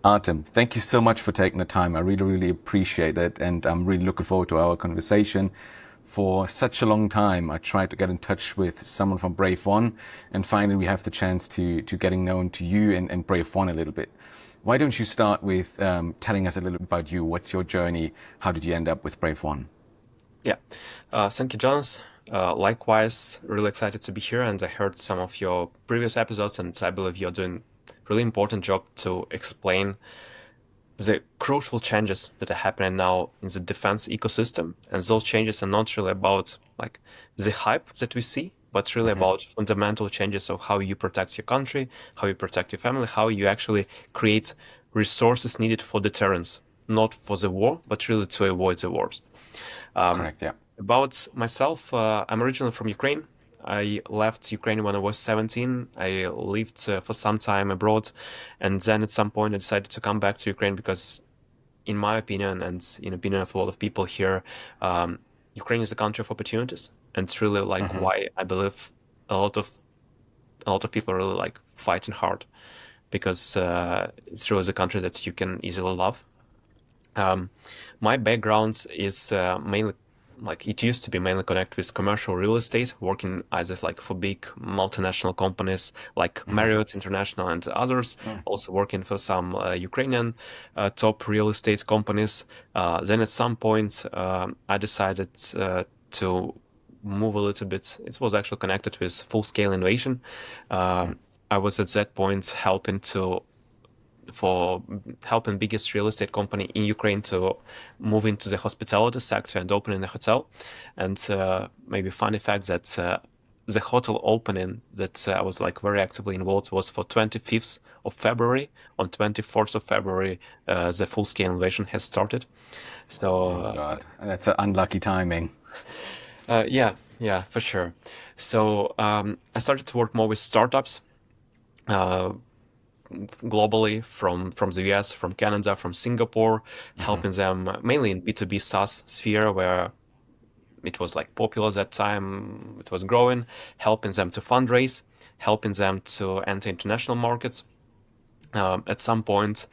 Artem, thank you so much for taking the time. I really, really appreciate it. And I'm really looking forward to our conversation. For such a long time, I tried to get in touch with someone from Brave1, and finally we have the chance to getting known to you and Brave1 a little bit. Why don't you start with telling us a little bit about you? What's your journey? How did you end up with Brave1? Yeah, thank you, Jonas. Likewise, really excited to be here, and I heard some of your previous episodes, and I believe you're doing really important job to explain the crucial changes that are happening now in the defense ecosystem. And those changes are not really about like the hype that we see, but really about fundamental changes of how you protect your country, how you protect your family, how you actually create resources needed for deterrence, not for the war, but really to avoid the wars. Correct, yeah. About myself, I'm originally from Ukraine. I left Ukraine when I was 17. I lived for some time abroad, and then at some point I decided to come back to Ukraine because, in my opinion, and in opinion of a lot of people here, Ukraine is a country of opportunities, and it's really like why I believe a lot of people are really like fighting hard because it's really the country that you can easily love. My background is mainly like it used to be mainly connected with commercial real estate, working either like for big multinational companies like Marriott International and others, also working for some Ukrainian top real estate companies. Then at some point, I decided to move a little bit. It was actually connected with full-scale invasion. I was at that point helping biggest real estate company in Ukraine to move into the hospitality sector and opening a hotel. And maybe funny fact that the hotel opening that I was like very actively involved was for 25th of February. On 24th of February, the full-scale invasion has started. So Oh God, that's unlucky timing. yeah, for sure. So I started to work more with startups. Globally from the US, from Canada, from Singapore, helping them mainly in B2B SaaS sphere where it was like popular at that time, it was growing, helping them to fundraise, helping them to enter international markets. At some point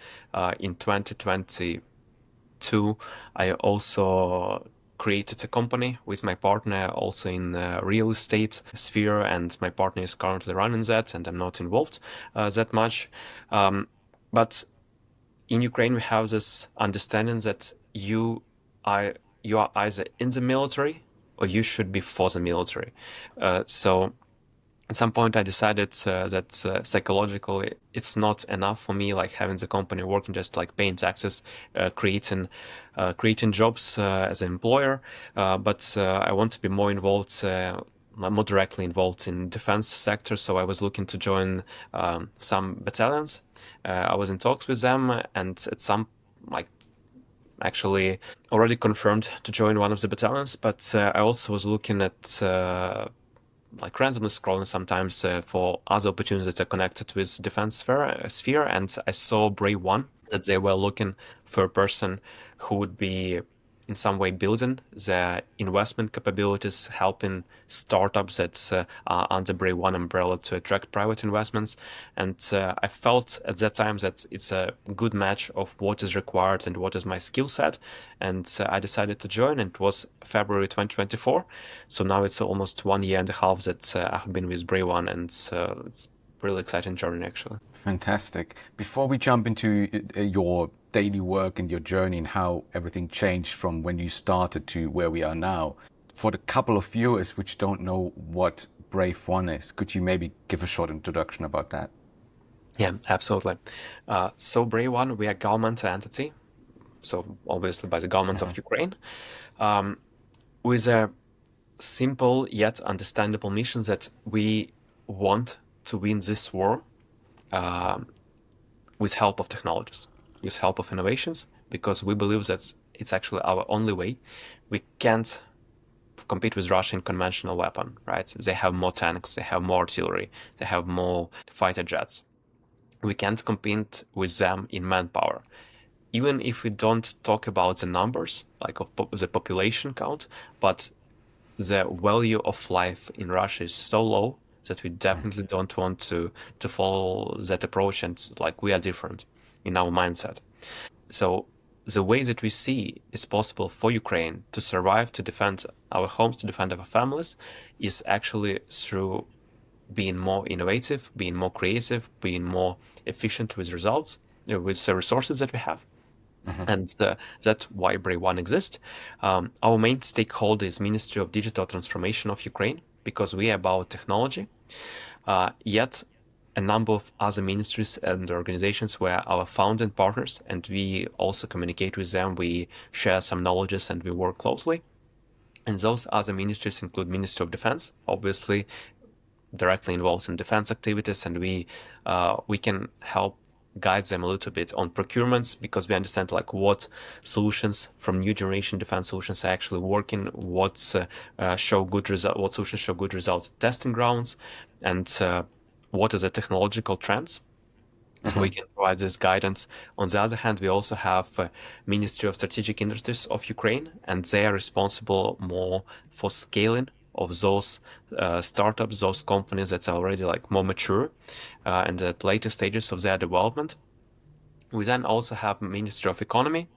in 2022, I also created a company with my partner also in the real estate sphere, and my partner is currently running that, and I'm not involved that much. But in Ukraine, we have this understanding that are you are either in the military or you should be for the military. So at some point I decided that psychologically it's not enough for me like having the company working just like paying taxes, creating jobs as an employer, but I want to be more involved, more directly involved in defense sector. So I was looking to join some battalions. I was in talks with them, and at some like actually already confirmed to join one of the battalions, but I also was looking at like randomly scrolling sometimes for other opportunities that are connected with defense sphere, and I saw Brave1 that they were looking for a person who would be in some way building the investment capabilities, helping startups that are under Brave1 umbrella to attract private investments. And I felt at that time that it's a good match of what is required and what is my skill set. And I decided to join, and it was February 2024. So now it's almost 1 year and a half that I have been with Brave1, and it's really exciting journey actually. Fantastic. Before we jump into your daily work and your journey and how everything changed from when you started to where we are now, for the couple of viewers which don't know what Brave1 is, could you maybe give a short introduction about that? Yeah, absolutely. So Brave1, we are a government entity, so obviously by the government of Ukraine, with a simple yet understandable mission that we want to win this war with help of technologies, with help of innovations, because we believe that it's actually our only way. We can't compete with Russia in conventional weapon, right? They have more tanks, they have more artillery, they have more fighter jets. We can't compete with them in manpower. Even if we don't talk about the numbers, like of the population count, but the value of life in Russia is so low that we definitely don't want to follow that approach, and like we are different. in our mindset. So the way that we see is possible for Ukraine to survive, to defend our homes, to defend our families, is actually through being more innovative, being more creative, being more efficient with results, with the resources that we have. And that's why Brave1 exists. Our main stakeholder is Ministry of Digital Transformation of Ukraine, because we are about technology. Yet a number of other ministries and organizations were our founding partners, and we also communicate with them. We share some knowledges and we work closely. And those other ministries include Ministry of Defense, obviously directly involved in defense activities, and we can help guide them a little bit on procurements, because we understand like what solutions from new generation defense solutions are actually working, what show good result, what solutions show good results at testing grounds, and what are the technological trends. So we can provide this guidance. On the other hand, we also have Ministry of Strategic Industries of Ukraine, and they are responsible more for scaling of those startups, those companies that are already like more mature and at later stages of their development. We then also have Ministry of Economy,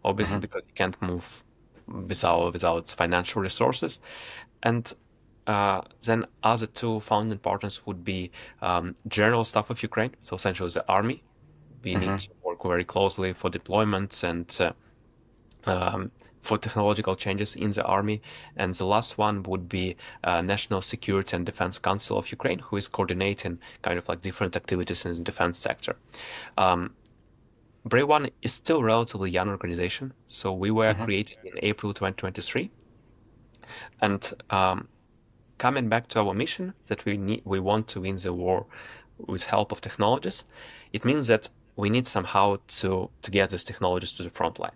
obviously because you can't move without financial resources. And then other two founding partners would be General Staff of Ukraine, so essentially the army. We need to work very closely for deployments and for technological changes in the army. And the last one would be National Security and Defense Council of Ukraine, who is coordinating kind of like different activities in the defense sector. Brave1 is still a relatively young organization, so we were created in April 2023. And coming back to our mission that we want to win the war with help of technologies, it means that we need somehow to get these technologies to the front line.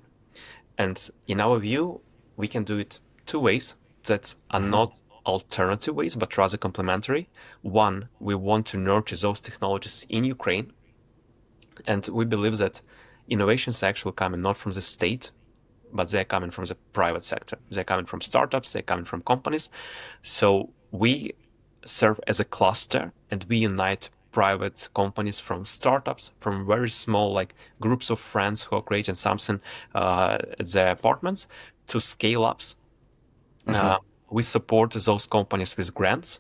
And in our view, we can do it two ways that are not alternative ways, but rather complementary. One, we want to nurture those technologies in Ukraine. And we believe that innovations are actually coming not from the state, but they're coming from the private sector. They're coming from startups, they're coming from companies. So we serve as a cluster, and we unite private companies from startups, from very small like groups of friends who are creating something at their apartments, to scale ups. We support those companies with grants.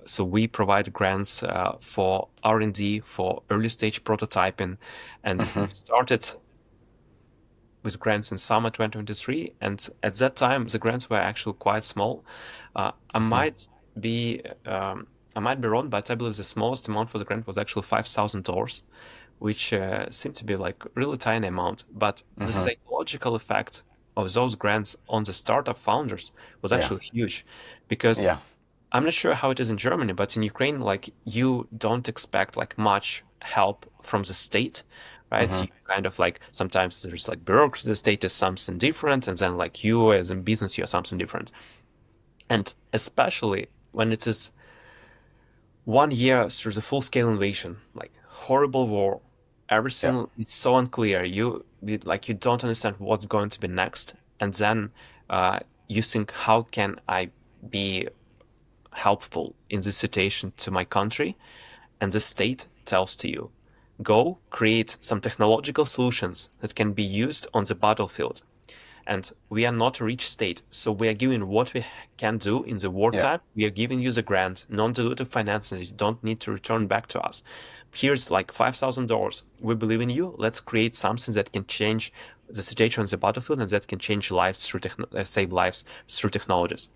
So we provide grants for R&D, for early stage prototyping, and we started with grants in summer 2023, and at that time the grants were actually quite small. I might be wrong, but I believe the smallest amount for the grant was actually $5,000, which seemed to be like really tiny amount. But the psychological effect of those grants on the startup founders was actually huge, because I'm not sure how it is in Germany, but in Ukraine, like you don't expect like much help from the state, right? So you kind of like sometimes there's like bureaucracy, the state is something different, and then like you as in business, you're something different. And especially when it is 1 year through the full-scale invasion, like horrible war, everything is so unclear. You don't understand what's going to be next, and then you think, how can I be helpful in this situation to my country? And the state tells to you, go create some technological solutions that can be used on the battlefield. And we are not a rich state, so we are giving what we can do in the wartime. We are giving you the grant, non-dilutive financing. You don't need to return back to us. Here's like $5,000. We believe in you. Let's create something that can change the situation on the battlefield, and that can change lives through save lives through technologies.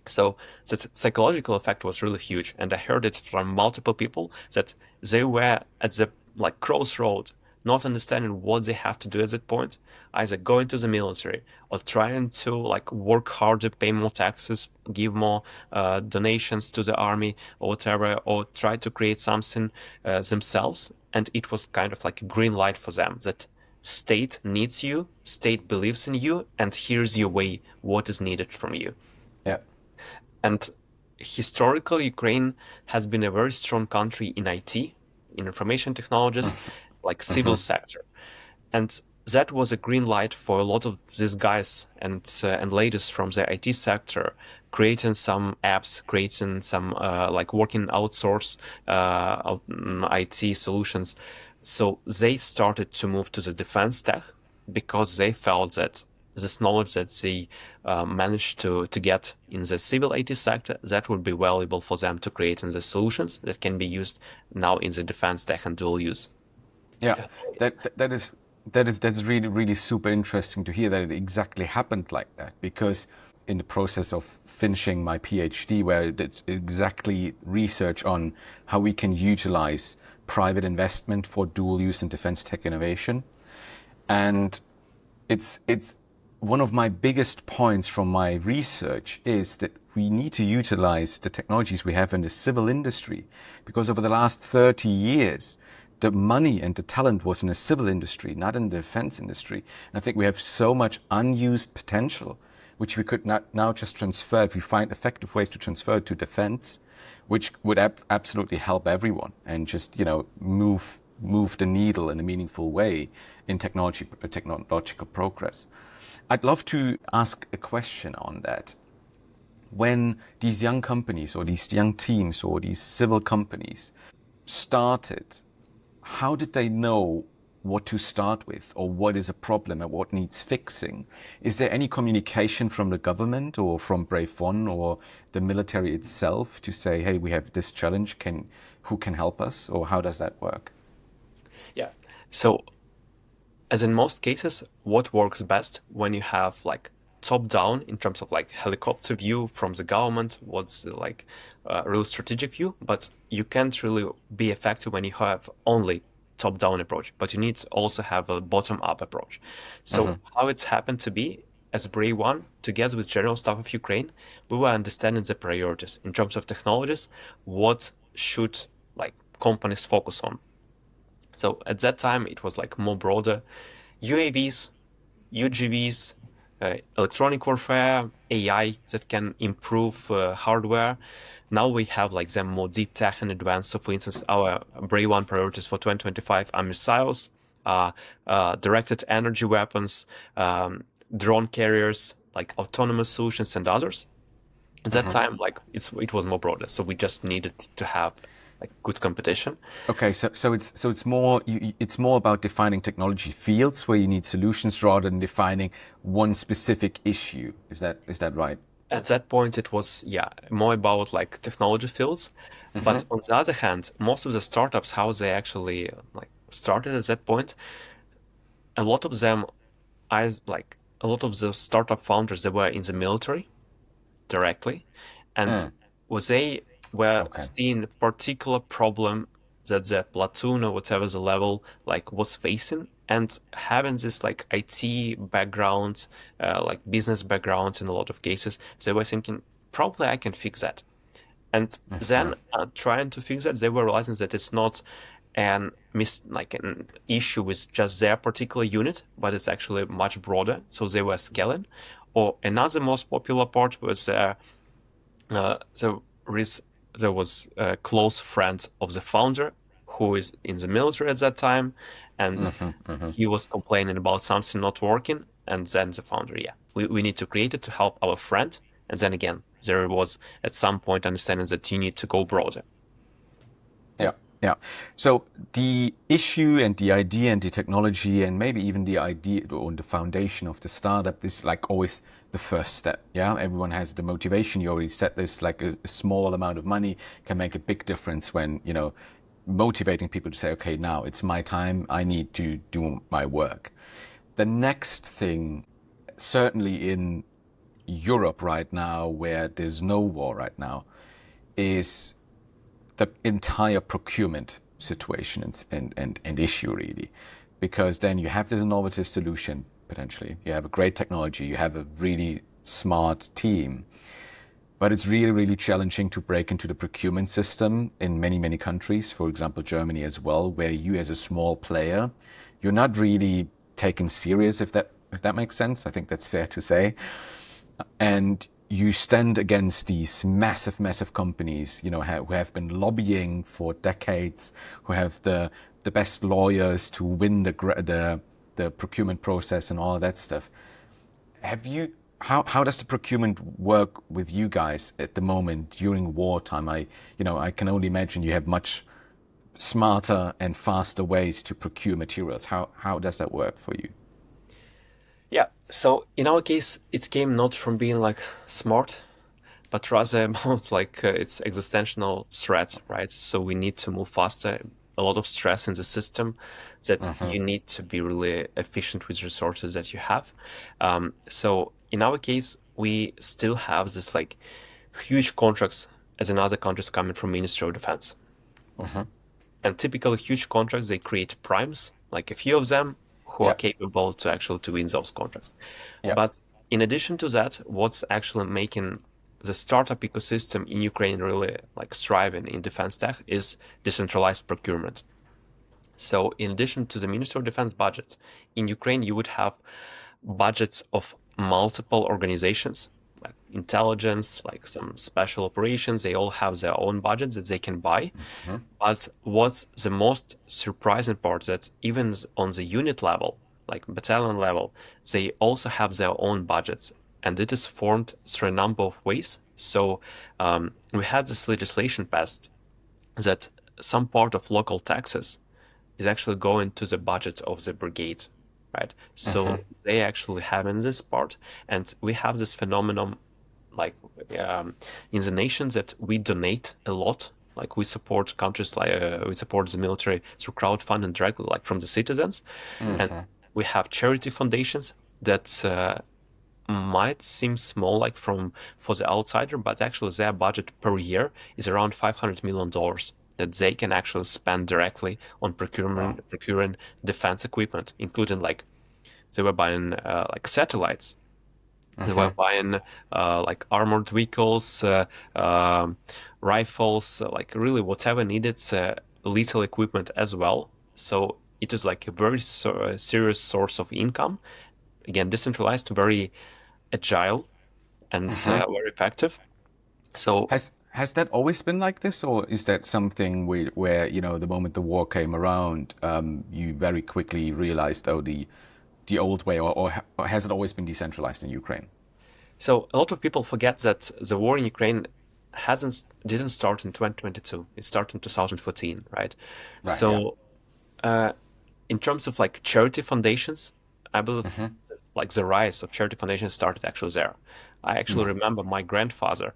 So the psychological effect was really huge, and I heard it from multiple people that they were at the like crossroad, not understanding what they have to do at that point, either go into the military or trying to like work harder, pay more taxes, give more donations to the army or whatever, or try to create something themselves. And it was kind of like a green light for them that state needs you, state believes in you, and here's your way, what is needed from you. And historically, Ukraine has been a very strong country in IT, in information technologies, like civil sector. And that was a green light for a lot of these guys and ladies from the IT sector, creating some apps, creating some like working outsource IT solutions. So they started to move to the defense tech because they felt that this knowledge that they managed to get in the civil IT sector, that would be valuable for them to create in the solutions that can be used now in the defense tech and dual use. Yeah, that's really really super interesting to hear that it exactly happened like that, because in the process of finishing my PhD, where I did exactly research on how we can utilize private investment for dual use and defense tech innovation, and it's one of my biggest points from my research is that we need to utilize the technologies we have in the civil industry, because over the last 30 years, the money and the talent was in the civil industry, not in the defense industry. And I think we have so much unused potential, which we could not now just transfer if we find effective ways to transfer to defense, which would absolutely help everyone and just, move the needle in a meaningful way in technological progress. I'd love to ask a question on that. When these young companies or these young teams or these civil companies started, how did they know what to start with, or what is a problem and what needs fixing? Is there any communication from the government or from Brave1 or the military itself to say, hey, we have this challenge, who can help us, or how does that work? Yeah. So as in most cases, what works best when you have like top down in terms of like helicopter view from the government, what's the, like real strategic view, but you can't really be effective when you have only top down approach, but you need to also have a bottom up approach. So how it's happened to be, as Brave1, together with General Staff of Ukraine, we were understanding the priorities in terms of technologies, what should like companies focus on. So at that time, it was like more broader UAVs, UGVs, electronic warfare, AI that can improve hardware. Now we have like them more deep tech and advanced. So for instance, our Brave1 priorities for 2025 are missiles, directed energy weapons, drone carriers, like autonomous solutions and others. At that time, like it was more broader. So we just needed to have like good competition. Okay, so it's more it's more about defining technology fields where you need solutions rather than defining one specific issue. Is that right? At that point, it was, yeah, more about like technology fields. But on the other hand, most of the startups, how they actually like started at that point, a lot of them, a lot of the startup founders, they were in the military directly, and they were Okay. seeing particular problem that the platoon or whatever the level like was facing, and having this like IT background, like business background in a lot of cases, they were thinking probably I can fix that. And then trying to fix that, they were realizing that it's not like an issue with just their particular unit, but it's actually much broader. So they were scaling. Or another most popular part was there was a close friend of the founder who is in the military at that time, and he was complaining about something not working, and then the founder, yeah, we need to create it to help our friend. And then again, there was at some point understanding that you need to go broader. Yeah, yeah. So the issue and the idea and the technology and maybe even the idea or the foundation of the startup is like always the first step. Yeah, everyone has the motivation. You already said this, like a small amount of money can make a big difference when, motivating people to say, okay, now it's my time. I need to do my work. The next thing, certainly in Europe right now, where there's no war right now, is the entire procurement situation and issue, really. Because then you have this innovative solution, potentially. You have a great technology, you have a really smart team, but it's really, really challenging to break into the procurement system in many, many countries, for example, Germany as well, where you as a small player, you're not really taken serious, if that makes sense. I think that's fair to say. And you stand against these massive, massive companies, who have been lobbying for decades, who have the best lawyers to win the procurement process and all of that stuff. How does the procurement work with you guys at the moment during wartime? I can only imagine you have much smarter and faster ways to procure materials. How does that work for you? Yeah, so in our case, it came not from being like smart, but rather about like its existential threat, right? So we need to move faster. A lot of stress in the system that you need to be really efficient with resources that you have. So in our case, we still have this like huge contracts as in other countries coming from Ministry of Defense. And typically huge contracts, they create primes, like a few of them who are Yeah. capable to actually to win those contracts. Yeah. But in addition to that, what's actually making the startup ecosystem in Ukraine really like thriving in defense tech is decentralized procurement. So in addition to the Ministry of Defense budget, in Ukraine, you would have budgets of multiple organizations, like intelligence, like some special operations. They all have their own budgets that they can buy. But what's the most surprising part that even on the unit level, like battalion level, they also have their own budgets. And it is formed through a number of ways. So we had this legislation passed that some part of local taxes is actually going to the budget of the brigade, right? So they actually have in this part, and we have this phenomenon like in the nation that we donate a lot. Like we support countries, like we support the military through crowdfunding directly, like from the citizens, and we have charity foundations that might seem small, like for the outsider, but actually their budget per year is around $500 million that they can actually spend directly on procuring defense equipment, including like they were buying like satellites, they were buying like armored vehicles, rifles, like really whatever needed, lethal equipment as well. So it is like a very serious source of income. Again, decentralized, very agile, and very effective. So Has that always been like this, or is that something where the moment the war came around, you very quickly realized, oh, the old way, or has it always been decentralized in Ukraine? So a lot of people forget that the war in Ukraine didn't start in 2022. It started in 2014, right? Right. Yeah. So in terms of like charity foundations, I believe like the rise of charity foundations started actually there. I actually remember my grandfather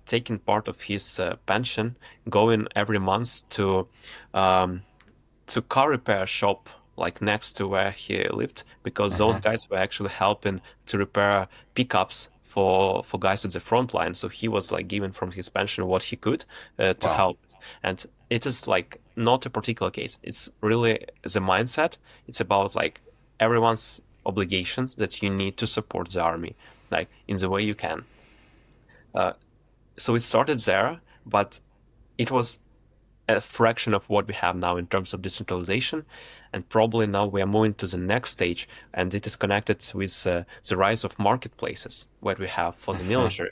taking part of his pension, going every month to car repair shop like next to where he lived, because those guys were actually helping to repair pickups for guys at the front line. So he was like giving from his pension what he could to help. And it is like not a particular case. It's really the mindset. It's about like everyone's obligations that you need to support the army, like in the way you can. So it started there, but it was a fraction of what we have now in terms of decentralization. And probably now we are moving to the next stage, and it is connected with the rise of marketplaces, what we have for the military.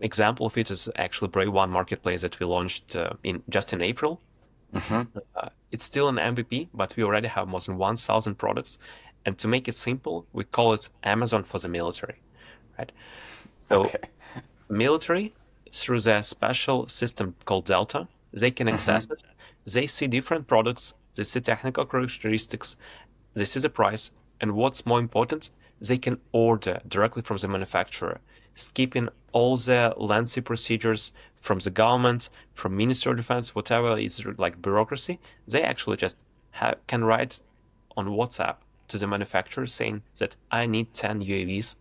Example of it is actually Brave1 marketplace that we launched in April. It's still an MVP, but we already have more than 1,000 products. And to make it simple, we call it Amazon for the military, right? So military, through their special system called Delta, they can access it. They see different products, they see technical characteristics, they see the price, and what's more important, they can order directly from the manufacturer, skipping all the lengthy procedures from the government, from Ministry of Defense, whatever is like bureaucracy. They actually just can write on WhatsApp to the manufacturer saying that I need 10 UAVs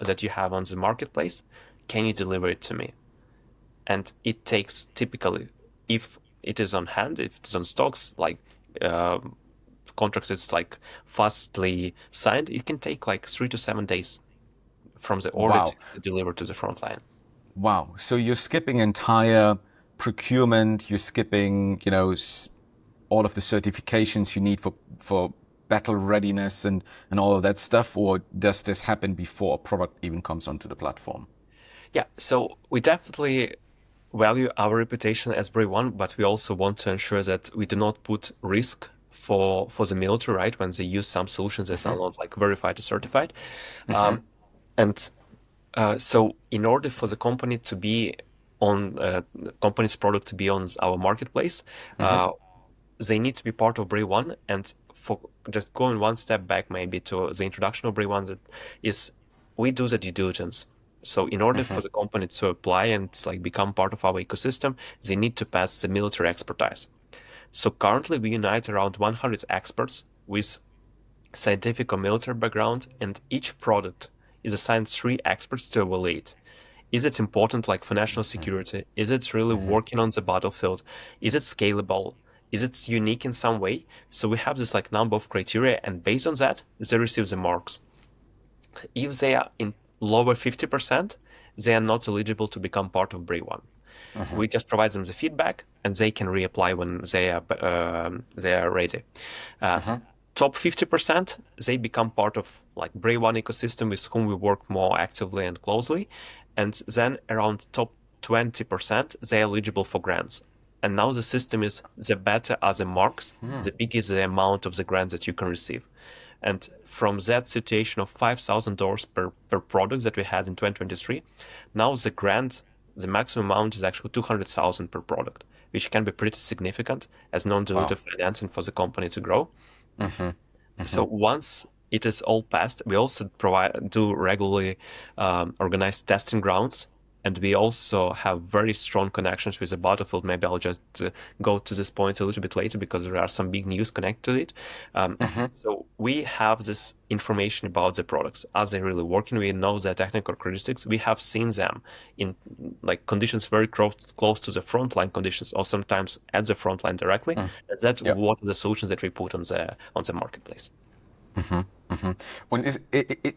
that you have on the marketplace. Can you deliver it to me? And it takes typically, if it is on hand, if it's on stocks, like contracts is like fastly signed, it can take like 3 to 7 days from the order to deliver to the front line. Wow. So you're skipping entire procurement, you're skipping, all of the certifications you need for battle readiness and all of that stuff, or does this happen before a product even comes onto the platform? Yeah, so we definitely value our reputation as Brave1, but we also want to ensure that we do not put risk for the military, right, when they use some solutions that are not like verified or certified. And so in order for the company to be on company's product to be on our marketplace, they need to be part of Brave1. And for just going one step back, maybe to the introduction of Brave1, that is, we do the due diligence. So in order for the company to apply and like become part of our ecosystem, they need to pass the military expertise. So currently we unite around 100 experts with scientific or military background, and each product is assigned 3 experts to evaluate. Is it important, like for national security? Is it really working on the battlefield? Is it scalable? Is it unique in some way? So we have this like number of criteria, and based on that, they receive the marks. If they are in lower 50%, they are not eligible to become part of Brave1. We just provide them the feedback, and they can reapply when they are ready. Top 50%, they become part of like Brave1 ecosystem with whom we work more actively and closely. And then around top 20%, they are eligible for grants. And now the system is, the better are the marks, the bigger is the amount of the grants that you can receive. And from that situation of $5,000 per product that we had in 2023, now the grant, the maximum amount is actually 200,000 per product, which can be pretty significant as non-dilutive financing for the company to grow. So once it is all passed, we also do regularly organize testing grounds, and we also have very strong connections with the battlefield. Maybe I'll just go to this point a little bit later because there are some big news connected to it. So we have this information about the products as they're really working. We know their technical characteristics. We have seen them in like conditions very close to the frontline conditions, or sometimes at the frontline directly. That's what are the solutions that we put on the marketplace. Well,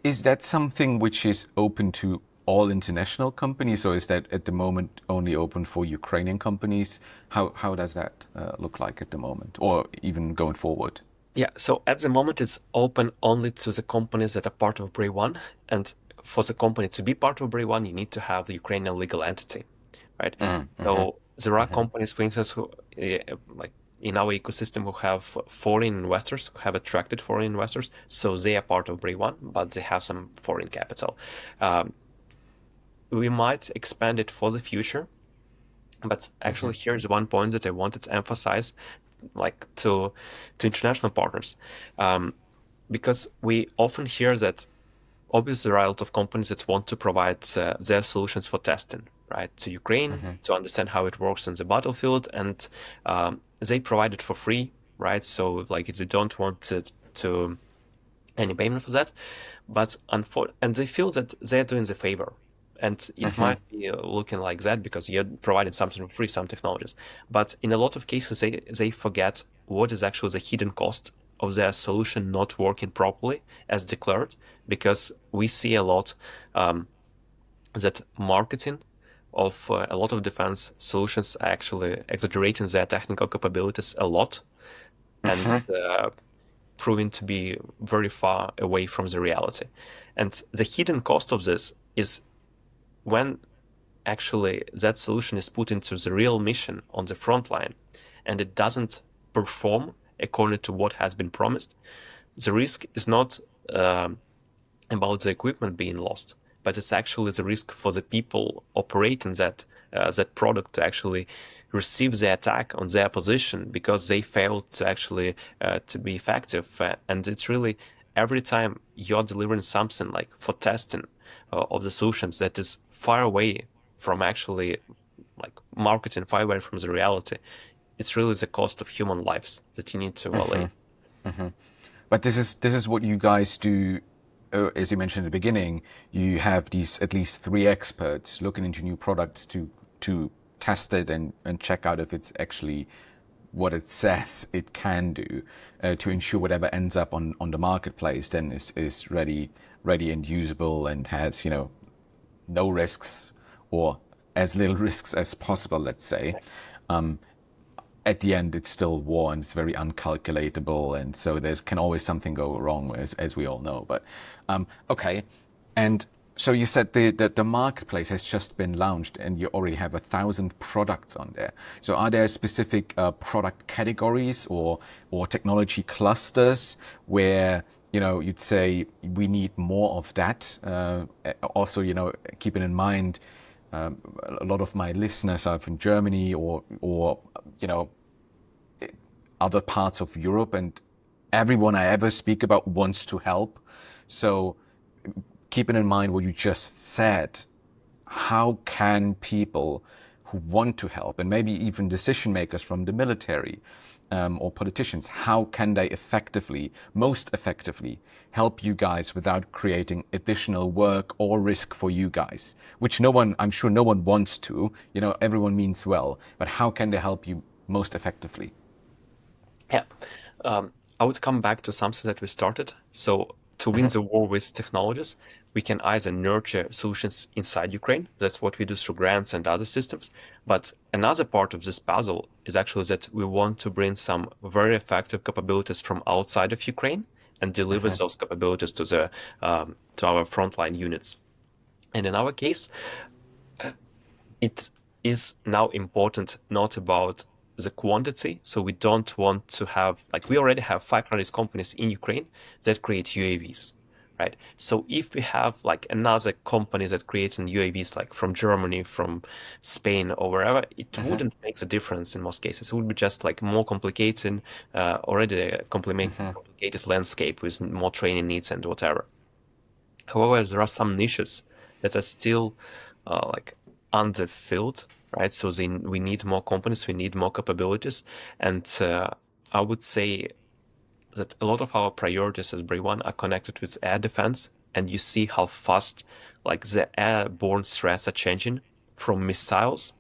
is that something which is open to all international companies, or is that at the moment only open for Ukrainian companies? How does that look like at the moment, or even going forward? Yeah, so at the moment it's open only to the companies that are part of Brave1, and for the company to be part of Brave1, you need to have a Ukrainian legal entity, right? So there are companies, for instance, who like in our ecosystem who have foreign investors, who have attracted foreign investors, so they are part of Brave1, but they have some foreign capital. We might expand it for the future, but actually here's one point that I wanted to emphasize, like to international partners, because we often hear that obviously there are a lot of companies that want to provide their solutions for testing, right, to Ukraine, to understand how it works in the battlefield, and they provide it for free, right? So like they don't want to any payment for that, but and they feel that they're doing the favor. And it might be looking like that because you provided something for free, some technologies. But in a lot of cases, they forget what is actually the hidden cost of their solution not working properly as declared, because we see a lot that marketing of a lot of defense solutions are actually exaggerating their technical capabilities a lot and proving to be very far away from the reality. And the hidden cost of this is when actually that solution is put into the real mission on the front line and it doesn't perform according to what has been promised, the risk is not about the equipment being lost, but it's actually the risk for the people operating that product to actually receive the attack on their position because they failed to actually to be effective. And it's really every time you're delivering something like for testing of the solutions that is far away from actually like marketing, far away from the reality, it's really the cost of human lives that you need to evaluate. But this is what you guys do. As you mentioned at the beginning, you have these at least 3 experts looking into new products to test it and check out if it's actually what it says it can do, to ensure whatever ends up on the marketplace then is ready and usable and has, no risks or as little risks as possible, let's say. At the end, it's still war and it's very uncalculatable, and so there can always something go wrong, as we all know. But okay, and so you said the marketplace has just been launched, and you already have 1,000 products on there. So are there specific product categories or technology clusters where you'd say we need more of that? Also, keeping in mind a lot of my listeners are from Germany or you know, other parts of Europe, and everyone I ever speak about wants to help. So keeping in mind what you just said, how can people who want to help, and maybe even decision makers from the military or politicians, how can they most effectively help you guys without creating additional work or risk for you guys, which I'm sure no one wants to, everyone means well, but how can they help you most effectively? Yeah, I would come back to something that we started. So to win the war with technologies, we can either nurture solutions inside Ukraine. That's what we do through grants and other systems. But another part of this puzzle is actually that we want to bring some very effective capabilities from outside of Ukraine and deliver those capabilities to our frontline units. And in our case, it is now important not about the quantity. So we don't want to have, we already have 500 companies in Ukraine that create UAVs, right? So if we have another company that creates UAVs from Germany, from Spain or wherever, it wouldn't make a difference in most cases. It would be just more complicated, already a complicated landscape with more training needs and whatever. However, there are some niches that are still underfilled, right? So we need more companies, we need more capabilities. And I would say that a lot of our priorities as Brave1 are connected with air defense. And you see how fast the airborne threats are changing from missiles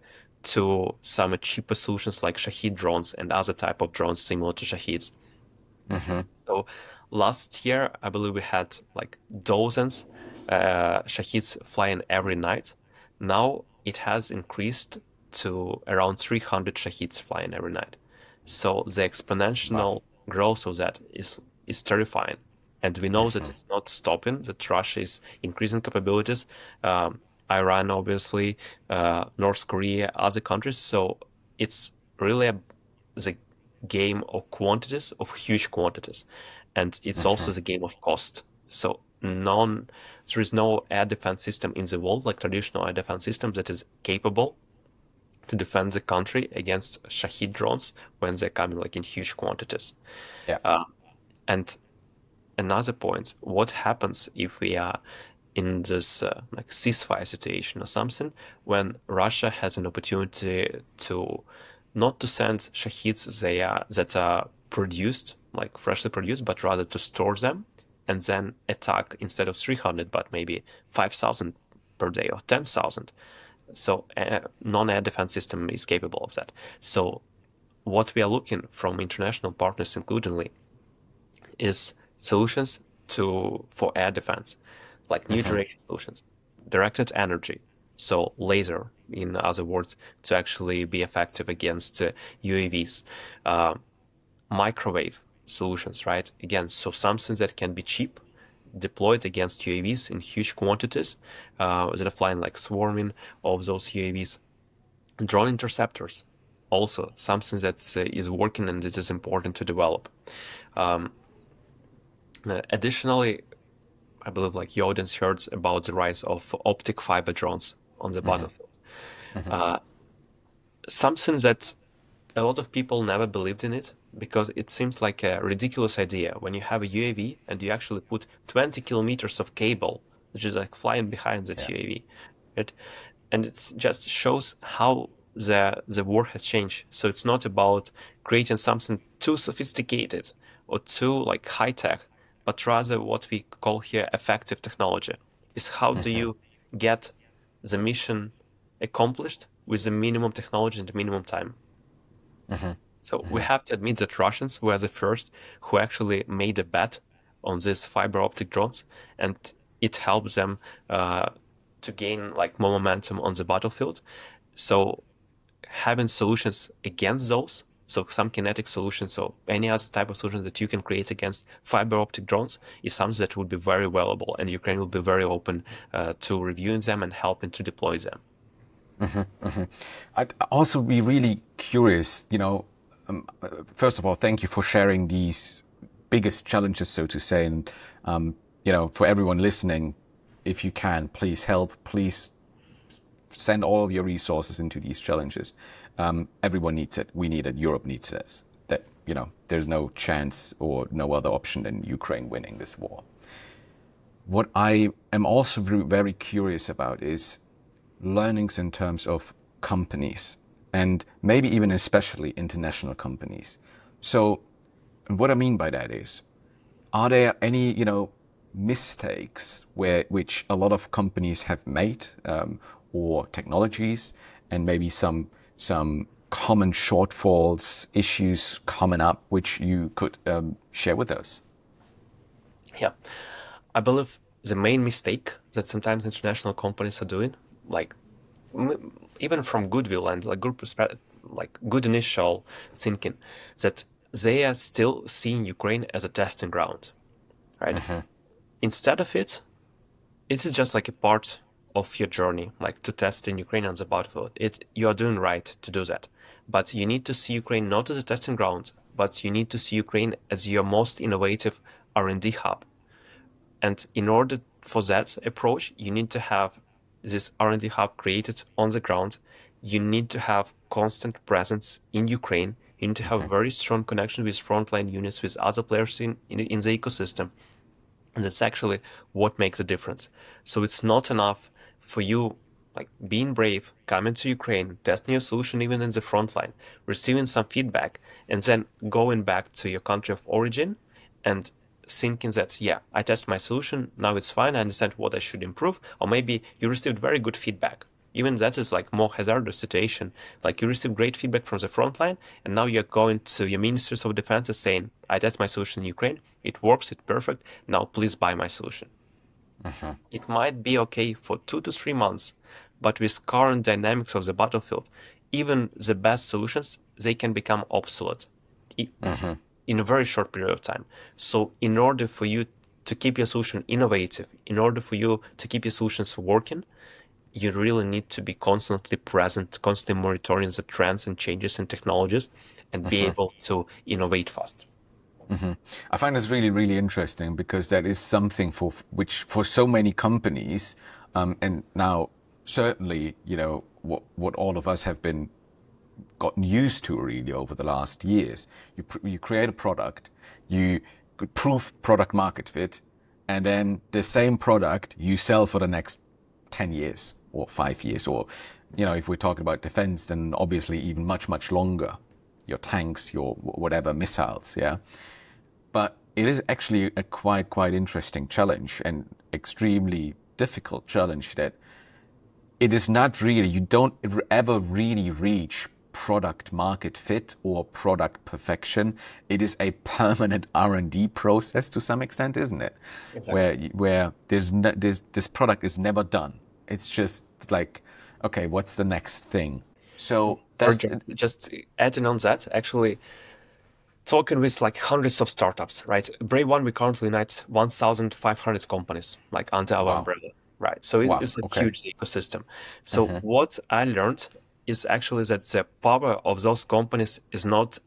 to some cheaper solutions like Shahid drones and other type of drones similar to Shahids. So last year, I believe we had dozens Shahids flying every night. Now it has increased to around 300 Shahids flying every night. So the exponential growth of that is terrifying. And we know that it's not stopping, that Russia is increasing capabilities. Iran, obviously, North Korea, other countries. So it's really the game of quantities, of huge quantities. And it's also the game of cost. So there is no air defense system in the world, like traditional air defense system, that is capable to defend the country against Shahid drones when they're coming in huge quantities. Yeah. And another point, what happens if we are in this ceasefire situation or something, when Russia has an opportunity to not to send Shahids that are produced, freshly produced, but rather to store them and then attack instead of 300, but maybe 5,000 per day or 10,000. So non-air defense system is capable of that. So what we are looking from international partners, including, is solutions for air defense, new generation solutions, directed energy, so laser, in other words, to actually be effective against UAVs, microwave solutions, right? Again, so something that can be cheap, deployed against UAVs in huge quantities that are flying swarming of those UAVs. Drone interceptors, also something that is working and it is important to develop. Additionally, I believe your audience heard about the rise of optic fiber drones on the battlefield. Something that a lot of people never believed in it, because it seems like a ridiculous idea when you have a UAV and you actually put 20 kilometers of cable, which is flying behind that UAV, right? And it just shows how the war has changed. So it's not about creating something too sophisticated or too high tech, but rather what we call here effective technology. Is how do you get the mission accomplished with the minimum technology and the minimum time? So we have to admit that Russians were the first who actually made a bet on these fiber optic drones, and it helps them to gain more momentum on the battlefield. So having solutions against those, so some kinetic solutions, so any other type of solution that you can create against fiber optic drones, is something that would be very valuable, and Ukraine will be very open to reviewing them and helping to deploy them. I'd also be really curious, first of all, thank you for sharing these biggest challenges, so to say. And, for everyone listening, if you can, please help, please send all of your resources into these challenges. Everyone needs it. We need it. Europe needs it. That, there's no chance or no other option than Ukraine winning this war. What I am also very curious about is learnings in terms of companies, and maybe even especially international companies. So what I mean by that is, are there any, mistakes which a lot of companies have made, or technologies, and maybe some common shortfalls, issues coming up, which you could share with us? Yeah, I believe the main mistake that sometimes international companies are doing, like even from goodwill and like good perspective, like good initial thinking, that they are still seeing Ukraine as a testing ground, right? Instead of it is just like a part of your journey, like to test in Ukraine on the battlefield. You are doing right to do that, but you need to see Ukraine not as a testing ground, but you need to see Ukraine as your most innovative R&D hub. And in order for that approach, you need to have this R&D hub created on the ground. You need to have constant presence in Ukraine. You need to have very strong connection with frontline units, with other players in the ecosystem. And that's actually what makes a difference. So it's not enough for you, like being brave, coming to Ukraine, testing your solution even in the front line, receiving some feedback, and then going back to your country of origin and thinking that, yeah, I test my solution, now it's fine, I understand what I should improve. Or maybe you received very good feedback. Even that is like more hazardous situation. Like you received great feedback from the front line, and now you're going to your ministers of defense saying, I test my solution in Ukraine, it works, it's perfect, now please buy my solution. It might be okay for 2 to 3 months, but with current dynamics of the battlefield, even the best solutions, they can become obsolete in a very short period of time. So in order for you to keep your solution innovative, in order for you to keep your solutions working, you really need to be constantly present, constantly monitoring the trends and changes in technologies, and be able to innovate fast. I find this really, really interesting, because that is something which for so many companies, and now certainly, what all of us have been gotten used to really over the last years. You create a product, you prove product market fit, and then the same product you sell for the next 10 years or 5 years, or, if we're talking about defense, then obviously even much, much longer. Your tanks, your whatever, missiles, yeah. But it is actually a quite interesting challenge, and extremely difficult challenge, that it is not really, you don't ever really reach product market fit or product perfection. It is a permanent R&D process to some extent, isn't it? Exactly. Where this product is never done. It's just like, okay, what's the next thing? So Or that's just adding on that, actually, talking with like hundreds of startups, right? Brave1, we currently unite 1,500 companies like under our wow, umbrella, right? So wow, it's a okay, huge ecosystem. So what I learned is actually that the power of those companies is not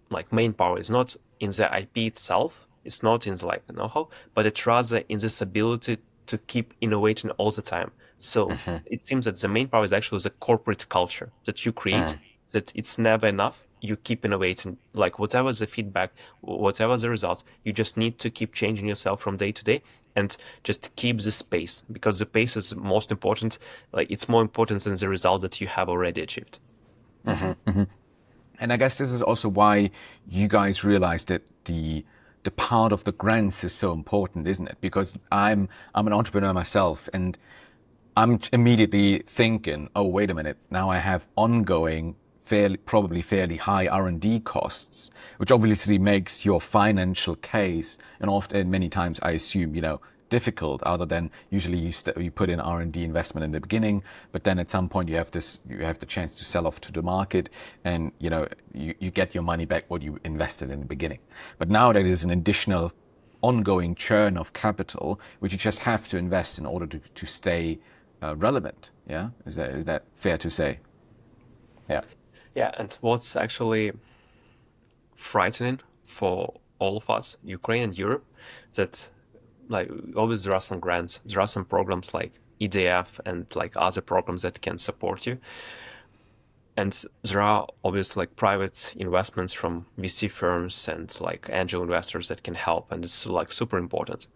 like main power, is not in the IP itself, it's not in the like know-how, but it's rather in this ability to keep innovating all the time. So it seems that the main power is actually the corporate culture that you create, that it's never enough. You keep innovating, like whatever the feedback, whatever the results, you just need to keep changing yourself from day to day and just keep the pace, because the pace is most important. Like it's more important than the result that you have already achieved. And I guess this is also why you guys realized that the part of the grants is so important, isn't it? Because I'm an entrepreneur myself, and I'm immediately thinking, oh, wait a minute, now I have ongoing, probably fairly high R&D costs, which obviously makes your financial case, and often many times I assume, difficult, other than usually you put in R&D investment in the beginning, but then at some point you have the chance to sell off to the market, and you get your money back what you invested in the beginning. But now there is an additional ongoing churn of capital, which you just have to invest in order to stay relevant. Yeah, is that fair to say? Yeah. Yeah, and what's actually frightening for all of us, Ukraine and Europe, that like always there are some grants, there are some programs like EDF and like other programs that can support you. And there are obviously like private investments from VC firms and like angel investors that can help, and it's like super important.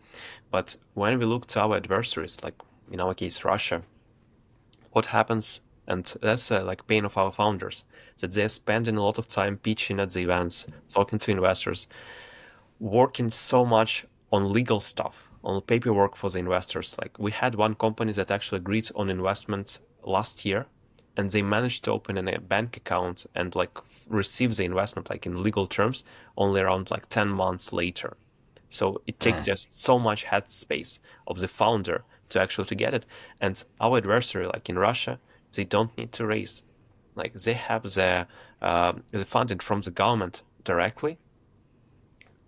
But when we look to our adversaries, like in our case, Russia, what happens, and that's like pain of our founders, that they're spending a lot of time pitching at the events, talking to investors, working so much on legal stuff, on paperwork for the investors. Like we had one company that actually agreed on investment last year, and they managed to open a bank account and like receive the investment like in legal terms only around like 10 months later. So it takes just so much head space of the founder to actually to get it. And our adversary, like in Russia, they don't need to raise. Like they have the funding from the government directly,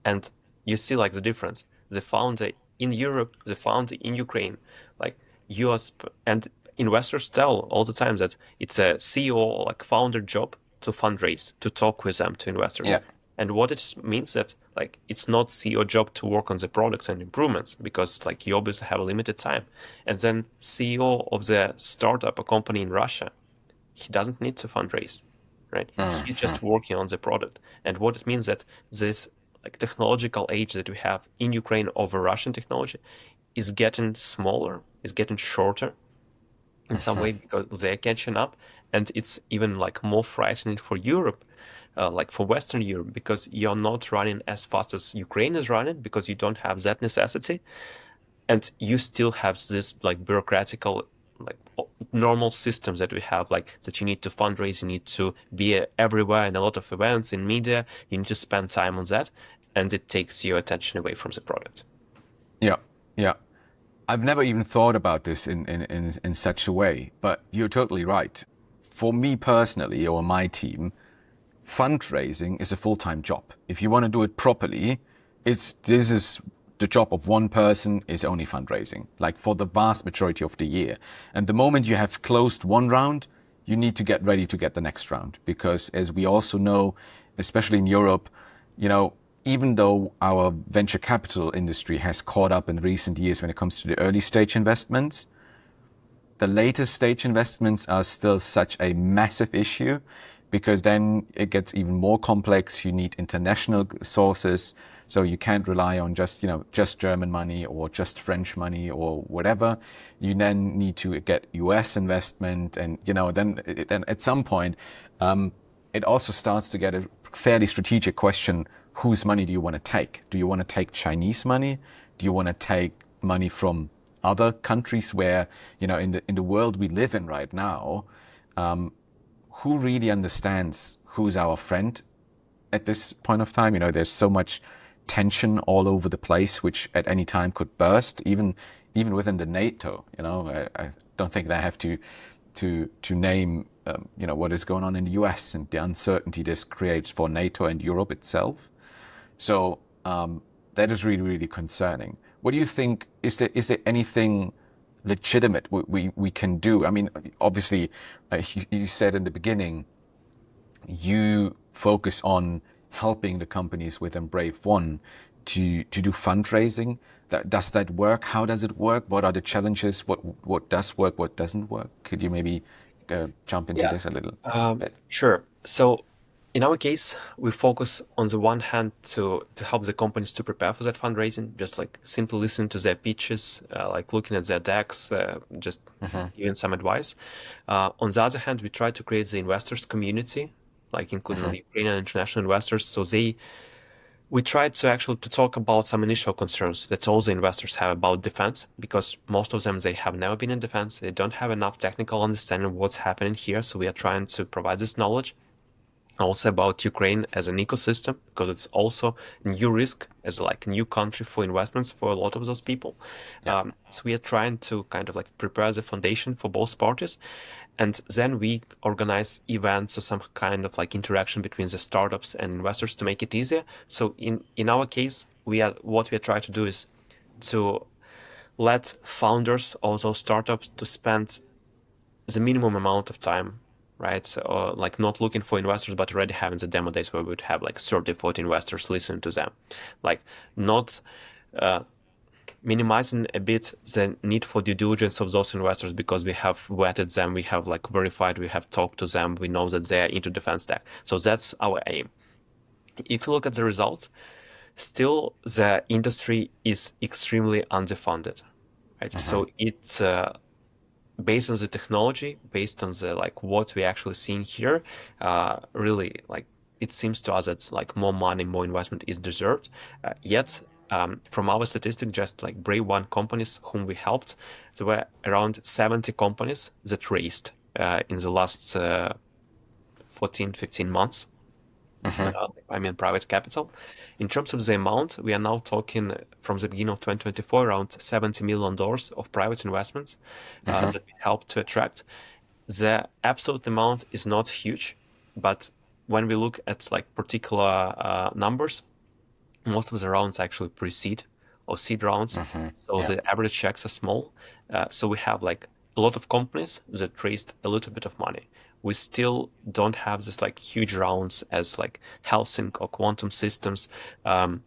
and you see like the difference. The founder in Europe, the founder in Ukraine, like US and investors tell all the time that it's a CEO or like founder job to fundraise, to talk with them, to investors. Yeah. And what it means that like it's not CEO job to work on the products and improvements, because like you obviously have a limited time. And then CEO of the startup, a company in Russia, he doesn't need to fundraise, right? He's just working on the product. And what it means that this like technological age that we have in Ukraine over Russian technology is getting smaller, is getting shorter in some way, because they're catching up. And it's even like more frightening for Europe, like for Western Europe, because you're not running as fast as Ukraine is running, because you don't have that necessity. And you still have this like bureaucratical, like normal systems that we have, like that you need to fundraise, you need to be everywhere in a lot of events in media, you need to spend time on that, and it takes your attention away from the product. Yeah, yeah. I've never even thought about this in such a way, but you're totally right. For me personally, or my team, fundraising is a full-time job. If you want to do it properly, this is the job of one person, is only fundraising, like for the vast majority of the year. And the moment you have closed one round, you need to get ready to get the next round. Because as we also know, especially in Europe, even though our venture capital industry has caught up in recent years when it comes to the early stage investments, the later stage investments are still such a massive issue, because then it gets even more complex. You need international sources, so you can't rely on just German money or just French money or whatever. You then need to get US investment, and then at some point it also starts to get a fairly strategic question: whose money do you want to take? Do you want to take Chinese money? Do you want to take money from other countries where, in the world we live in right now, who really understands who's our friend at this point of time? There's so much tension all over the place, which at any time could burst, even within the NATO. I don't think they have to name, what is going on in the US and the uncertainty this creates for NATO and Europe itself. So that is really, really concerning. What do you think? Is there anything legitimate we can do? I mean, obviously, you said in the beginning, you focus on helping the companies within Brave1 to do fundraising. Does that work? How does it work? What are the challenges? What does work? What doesn't work? Could you maybe jump into this a little bit? Sure. So in our case, we focus on the one hand to help the companies to prepare for that fundraising, just like simply listening to their pitches, like looking at their decks, just giving some advice. On the other hand, we try to create the investors community, like including the Ukrainian international investors. So we tried to actually to talk about some initial concerns that all the investors have about defense, because most of them, they have never been in defense. They don't have enough technical understanding of what's happening here. So we are trying to provide this knowledge. Also about Ukraine as an ecosystem, because it's also a new risk as like a new country for investments for a lot of those people. Yeah. So we are trying to kind of like prepare the foundation for both parties. And then we organize events or some kind of like interaction between the startups and investors to make it easier. So in our case, what we are trying to do is to let founders of those startups to spend the minimum amount of time, right? So, like not looking for investors, but already having the demo days where we would have like 30, 40 investors listening to them. Like not minimizing a bit the need for due diligence of those investors because we have vetted them, we have like verified, we have talked to them, we know that they are into defense tech. So that's our aim. If you look at the results, still the industry is extremely underfunded, right? So it's based on the technology, based on the like what we're actually seeing here, really like it seems to us that like more money, more investment is deserved. Yet, from our statistics, just like Brave1 companies whom we helped, there were around 70 companies that raised in the last 14, 15 months. I mean, private capital. In terms of the amount, we are now talking from the beginning of 2024 around $70 million of private investments that we helped to attract. The absolute amount is not huge, but when we look at like particular numbers, most of the rounds actually pre-seed or seed rounds. So the average checks are small. So we have like a lot of companies that raised a little bit of money. We still don't have this like huge rounds as like Helsing or Quantum Systems that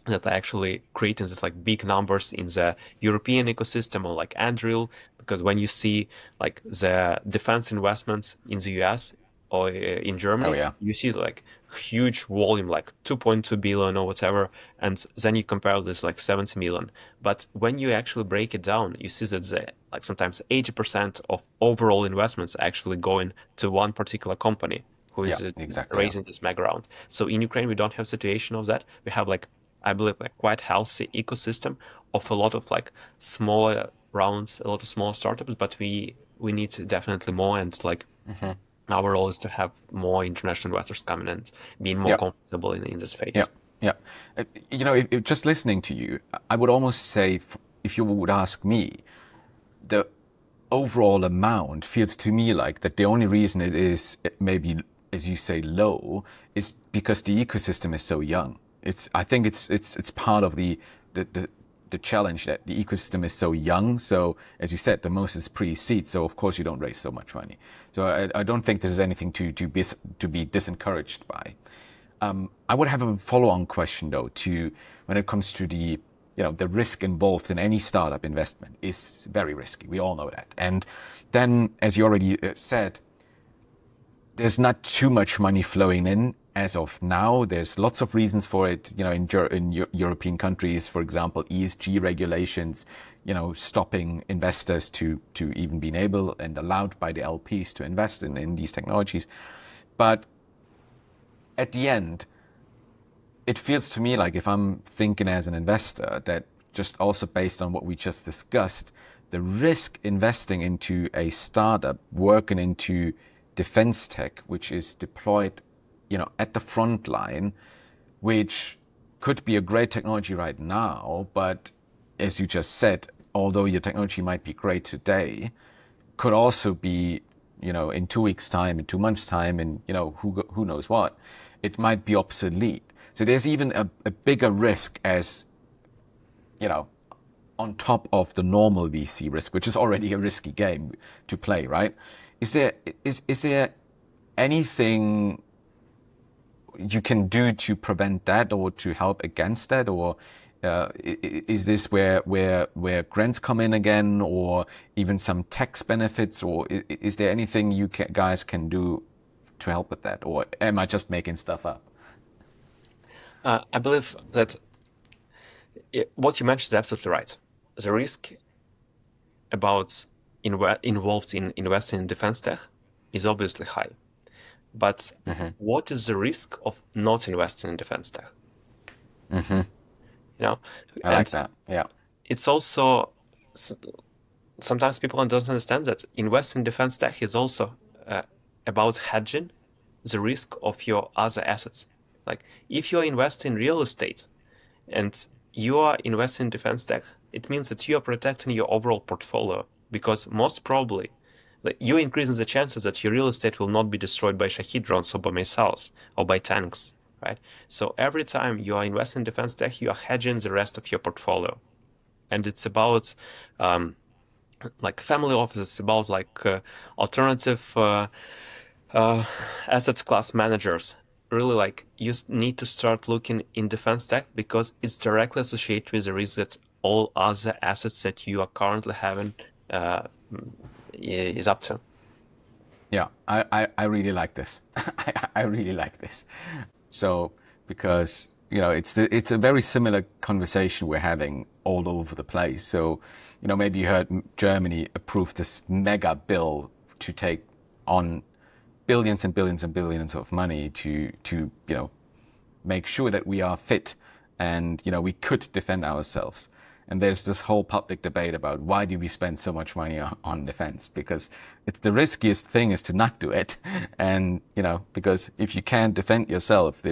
are actually creating this like big numbers in the European ecosystem or like Anduril, because when you see like the defense investments in the US or in Germany, you see like huge volume, like 2.2 billion or whatever, and then you compare this like 70 million. But when you actually break it down, you see that the like sometimes 80% of overall investments actually going to one particular company who is raising this mega round. So in Ukraine, we don't have a situation of that. We have like, I believe, like quite healthy ecosystem of a lot of like smaller rounds, a lot of small startups, but we need definitely more, and like our role is to have more international investors coming and being more comfortable in this phase. You know, if just listening to you, I would almost say, if you would ask me, the overall amount feels to me like that the only reason it is maybe, as you say, low is because the ecosystem is so young. I think it's part of the challenge that the ecosystem is so young. So as you said, the most is pre-seed. So of course you don't raise so much money. So I don't think there's anything to be disencouraged by. I would have a follow-on question though, to when it comes to the risk involved in any startup investment is very risky. We all know that. And then, as you already said, there's not too much money flowing in as of now. There's lots of reasons for it. In European countries, for example, ESG regulations, stopping investors to even being able and allowed by the LPs to invest in these technologies. But at the end, it feels to me like, if I'm thinking as an investor, that just also based on what we just discussed, the risk investing into a startup working into defense tech, which is deployed, at the front line, which could be a great technology right now, but as you just said, although your technology might be great today, could also be, in 2 weeks' time, in 2 months' time, and who knows what, it might be obsolete. So there's even a bigger risk as, on top of the normal VC risk, which is already a risky game to play, right? Is there anything you can do to prevent that or to help against that, or is this where grants come in again, or even some tax benefits, or is there anything you guys can do to help with that, or am I just making stuff up? I believe that what you mentioned is absolutely right. The risk involved in investing in defense tech is obviously high. But what is the risk of not investing in defense tech? I like that. Yeah. It's also, sometimes people don't understand that investing in defense tech is also about hedging the risk of your other assets. Like if you're investing in real estate and you are investing in defense tech, it means that you are protecting your overall portfolio, because most probably you're increasing the chances that your real estate will not be destroyed by Shahid drones or by missiles or by tanks, right? So every time you are investing in defense tech, you are hedging the rest of your portfolio. And it's about like family offices, it's about like alternative assets class managers. Really, like, you need to start looking in defense tech because it's directly associated with the risk that all other assets that you are currently having is up to. Yeah, I really like this. I really like this. So, because, it's a very similar conversation we're having all over the place. So, maybe you heard Germany approved this mega bill to take on billions and billions and billions of money to make sure that we are fit and we could defend ourselves. And there's this whole public debate about why do we spend so much money on defense? Because it's the riskiest thing is to not do it. And, because if you can't defend yourself,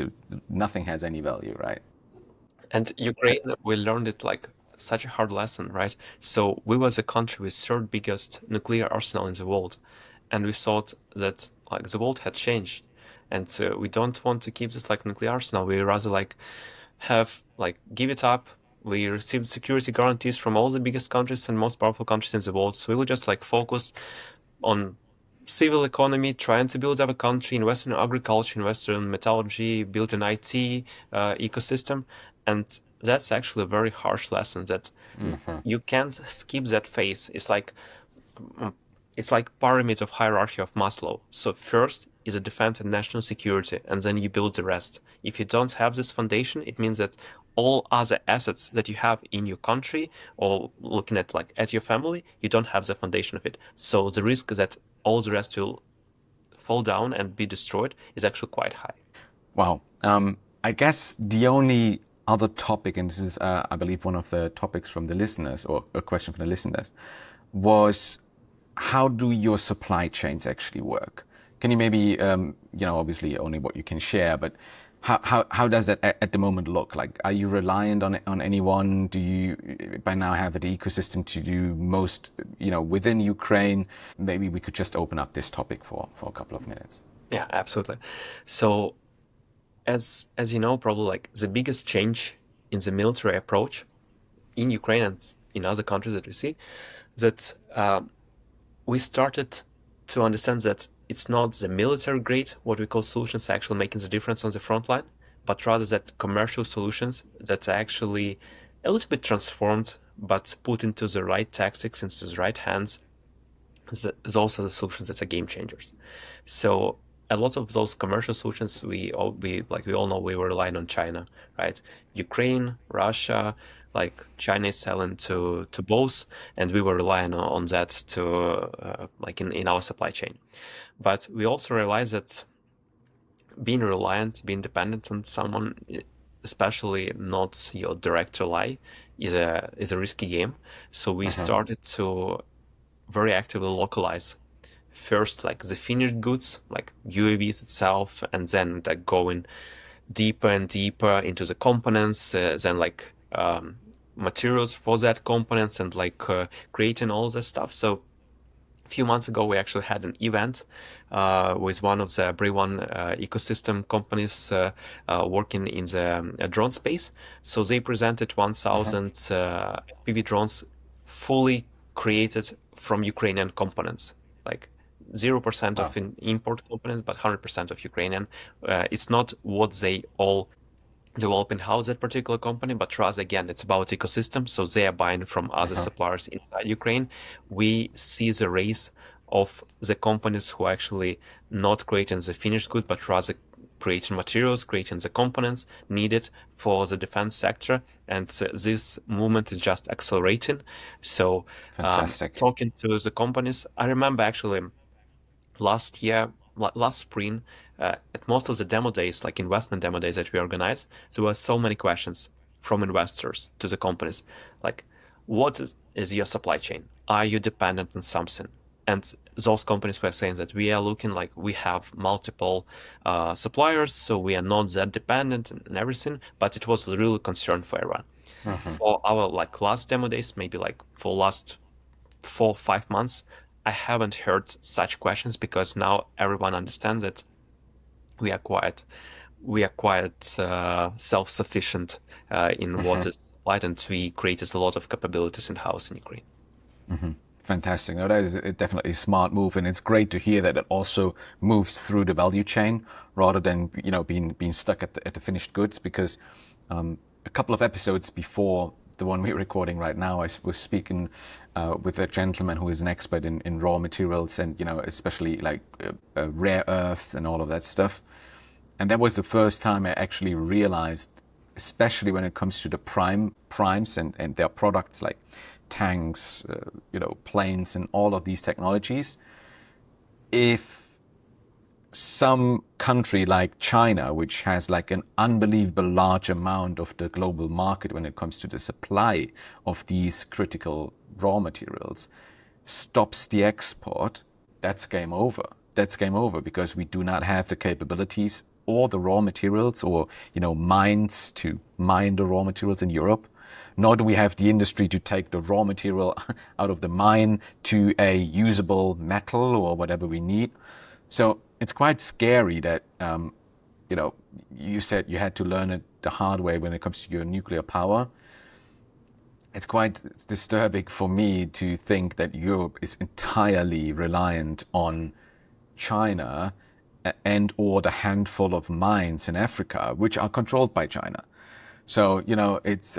nothing has any value, right? And Ukraine, we learned it like such a hard lesson, right? So we was a country with third biggest nuclear arsenal in the world. And we thought that like the world had changed. And we don't want to keep this like nuclear arsenal. We rather like give it up. We received security guarantees from all the biggest countries and most powerful countries in the world. So we will just like focus on civil economy, trying to build up a country, invest in agriculture, invest in metallurgy, build an IT ecosystem. And that's actually a very harsh lesson that you can't skip that phase. It's like pyramid of hierarchy of Maslow. So first is a defense and national security, and then you build the rest. If you don't have this foundation, it means that all other assets that you have in your country or looking at like at your family, you don't have the foundation of it. So the risk that all the rest will fall down and be destroyed is actually quite high. Wow. I guess the only other topic, and this is, I believe, one of the topics from the listeners, or a question from the listeners, was how do your supply chains actually work? Can you maybe, obviously only what you can share, but how does that at the moment look? Like, are you reliant on anyone? Do you by now have the ecosystem to do most, within Ukraine? Maybe we could just open up this topic for a couple of minutes. Yeah, absolutely. So as you know, probably like the biggest change in the military approach in Ukraine and in other countries that we see, that we started to understand that it's not the military grade, what we call solutions, actually making the difference on the front line, but rather that commercial solutions that are actually a little bit transformed, but put into the right tactics, into the right hands, those are the solutions that are game changers. So a lot of those commercial solutions, we all know, we were relying on China, right? Ukraine, Russia, like China is selling to both, and we were relying on that to in our supply chain. But we also realized that being dependent on someone, especially not your direct ally, is a risky game. So we started to very actively localize first like the finished goods, like UAVs itself, and then like going deeper and deeper into the components, then materials for that components, and creating all this stuff. So a few months ago, we actually had an event with one of the Brave1 ecosystem companies working in the drone space. So they presented 1,000 FPV drones fully created from Ukrainian components, like 0% of import components, but 100% of Ukrainian. It's not what they all develop in-house, that particular company, but rather, again, it's about ecosystem. So they are buying from other suppliers inside Ukraine. We see the race of the companies who are actually not creating the finished good, but rather creating materials, creating the components needed for the defense sector. And this movement is just accelerating. So talking to the companies, I remember actually last spring, at most of the demo days, like investment demo days that we organized, there were so many questions from investors to the companies, like, what is your supply chain? Are you dependent on something? And those companies were saying that we are looking like we have multiple suppliers, so we are not that dependent and everything, but it was really concern for everyone. For our last demo days, maybe for last 4-5 months, I haven't heard such questions, because now everyone understands that we are quite self-sufficient in what is supplied, and we created a lot of capabilities in-house in Ukraine. Fantastic. No, that is definitely a smart move, and it's great to hear that it also moves through the value chain rather than being stuck at the finished goods. Because a couple of episodes before the one we're recording right now, I was speaking with a gentleman who is an expert in raw materials and, especially like rare earths and all of that stuff. And that was the first time I actually realized, especially when it comes to the primes and their products like tanks, planes and all of these technologies, if some country like China, which has like an unbelievable large amount of the global market when it comes to the supply of these critical raw materials, stops the export, that's game over. That's game over, because we do not have the capabilities or the raw materials or, mines to mine the raw materials in Europe. Nor do we have the industry to take the raw material out of the mine to a usable metal or whatever we need. So it's quite scary that, you said you had to learn it the hard way when it comes to your nuclear power. It's quite disturbing for me to think that Europe is entirely reliant on China and or the handful of mines in Africa, which are controlled by China. So, it's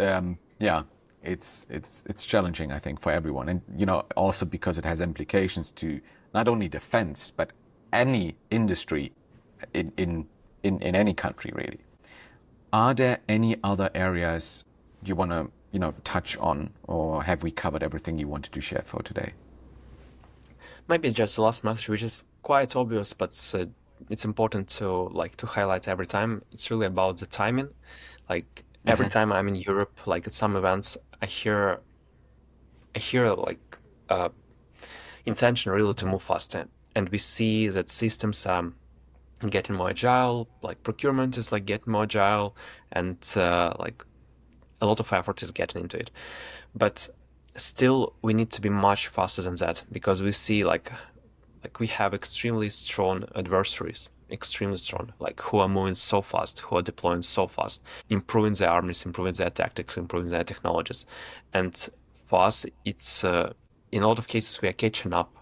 challenging, I think, for everyone. And, also because it has implications to not only defense, but any industry in any country, really. Are there any other areas you want to, touch on, or have we covered everything you wanted to share for today? Maybe just the last message, which is quite obvious, but it's important to highlight every time. It's really about the timing. Like every time I'm in Europe, like at some events, I hear intention really to move faster. And we see that systems are getting more agile, like procurement is like getting more agile, and like a lot of effort is getting into it. But still, we need to be much faster than that, because we see like we have extremely strong adversaries, extremely strong, like who are moving so fast, who are deploying so fast, improving their armies, improving their tactics, improving their technologies. And for us, it's in a lot of cases we are catching up,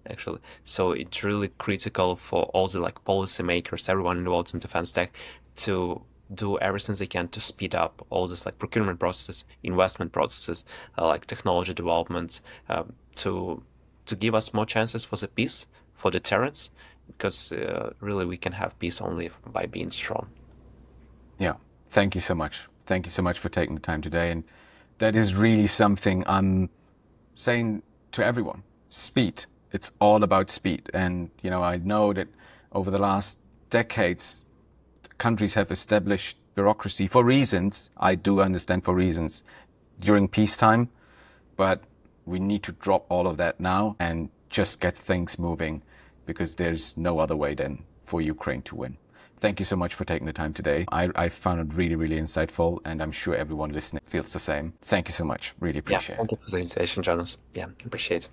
actually. So it's really critical for all the policymakers, everyone involved in defense tech, to do everything they can to speed up all this procurement processes, investment processes, like technology development, to give us more chances for the peace, for deterrence, because really we can have peace only by being strong. Yeah, thank you so much. Thank you so much for taking the time today. And that is really something I'm saying to everyone. Speed. It's all about speed. And, I know that over the last decades, countries have established bureaucracy for reasons, I do understand, for reasons during peacetime, but we need to drop all of that now and just get things moving, because there's no other way then for Ukraine to win. Thank you so much for taking the time today. I found it really, really insightful, and I'm sure everyone listening feels the same. Thank you so much. Really appreciate it. Thank you for the invitation, Jonas. Yeah, appreciate it.